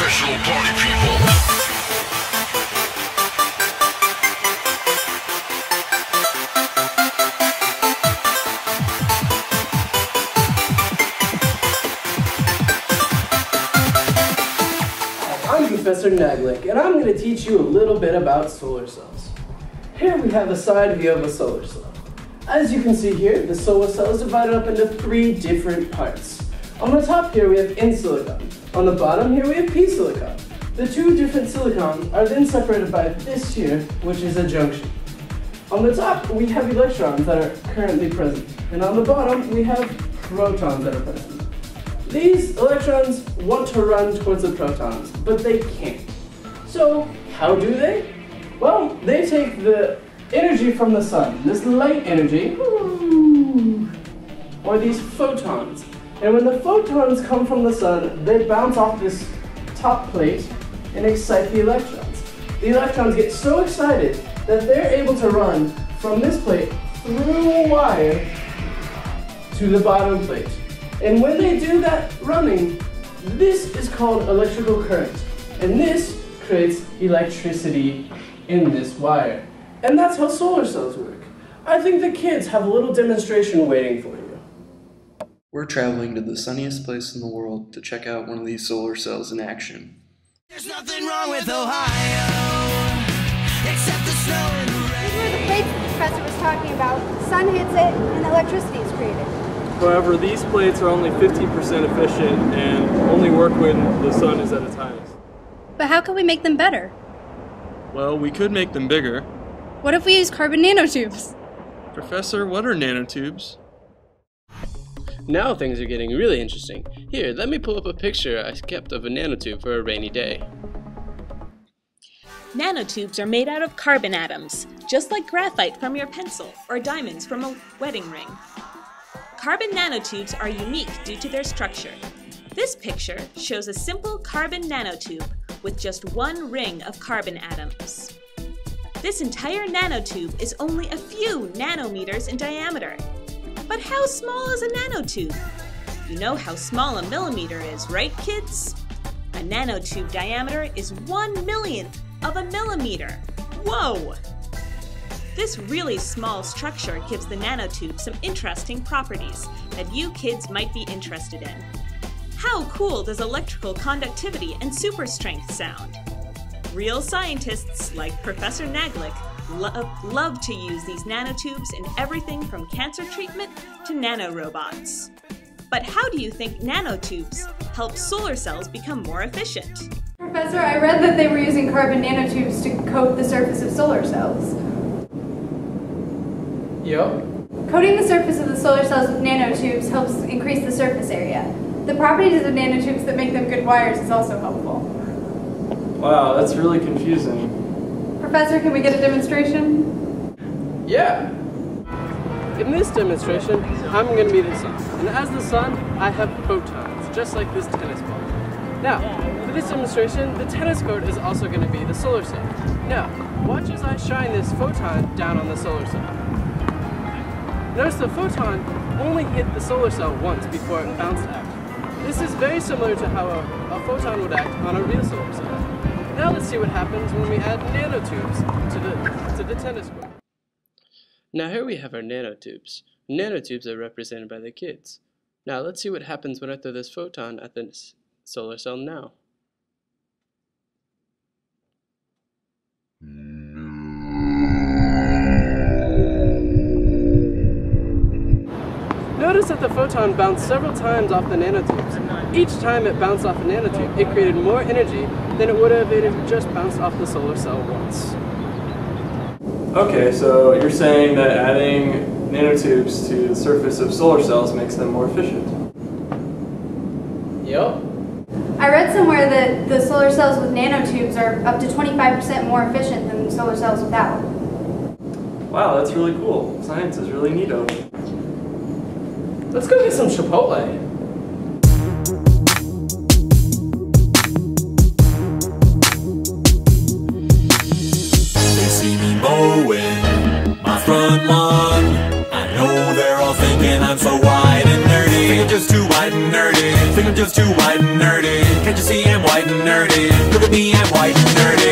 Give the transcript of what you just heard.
professional party people. I'm Professor Nagnilc, and I'm going to teach you a little bit about solar cells. Here we have a side view of a solar cell. As you can see here, the solar cell is divided up into 3 different parts. On the top here we have in-silicon. On the bottom here we have p-silicon. The 2 different silicons are then separated by this here, which is a junction. On the top we have electrons that are currently present, and on the bottom we have protons that are present. These electrons want to run towards the protons, but they can't. So, how do they? Well, they take the energy from the sun, this light energy, or these photons. And when the photons come from the sun, they bounce off this top plate and excite the electrons. The electrons get so excited that they're able to run from this plate through a wire to the bottom plate. And when they do that running, this is called electrical current. And this creates electricity in this wire. And that's how solar cells work. I think the kids have a little demonstration waiting for you. We're traveling to the sunniest place in the world to check out one of these solar cells in action. There's nothing wrong with Ohio, except the snow and the rain. These were the plates the professor was talking about. The sun hits it and electricity is created. However, these plates are only 15% efficient and only work when the sun is at its highest. But how can we make them better? Well, we could make them bigger. What if we use carbon nanotubes? Professor, what are nanotubes? Now things are getting really interesting. Here, let me pull up a picture I kept of a nanotube for a rainy day. Nanotubes are made out of carbon atoms, just like graphite from your pencil or diamonds from a wedding ring. Carbon nanotubes are unique due to their structure. This picture shows a simple carbon nanotube with just 1 ring of carbon atoms. This entire nanotube is only a few nanometers in diameter. But how small is a nanotube? You know how small a millimeter is, right, kids? A nanotube diameter is 1/1,000,000th of a millimeter. Whoa! This really small structure gives the nanotube some interesting properties that you kids might be interested in. How cool does electrical conductivity and superstrength sound? Real scientists like Professor Nagnilc love to use these nanotubes in everything from cancer treatment to nanorobots. But how do you think nanotubes help solar cells become more efficient? Professor, I read that they were using carbon nanotubes to coat the surface of solar cells. Yup. Coating the surface of the solar cells with nanotubes helps increase the surface area. The properties of nanotubes that make them good wires is also helpful. Wow, that's really confusing. Professor, can we get a demonstration? Yeah. In this demonstration, I'm going to be the sun. And as the sun, I have photons, just like this tennis ball. Now, for this demonstration, the tennis court is also going to be the solar cell. Now, watch as I shine this photon down on the solar cell. Notice the photon only hit the solar cell once before it bounced out. This is very similar to how a photon would act on a real solar cell. Now let's see what happens when we add nanotubes to the tennis court. Now here we have our nanotubes. Nanotubes are represented by the kids. Now let's see what happens when I throw this photon at the solar cell now. Notice that the photon bounced several times off the nanotubes. Each time it bounced off the nanotube, it created more energy than it would have if it just bounced off the solar cell once. Okay, so you're saying that adding nanotubes to the surface of solar cells makes them more efficient? Yup. I read somewhere that the solar cells with nanotubes are up to 25% more efficient than solar cells without. Wow, that's really cool. Science is really neato. Let's go get some Chipotle. They see me mowing my front lawn. I know they're all thinking I'm so wide and nerdy. Think I'm just too wide and nerdy. Think I'm just feels too white and nerdy. Can't you see I'm white and nerdy? Look at me, I'm white and nerdy.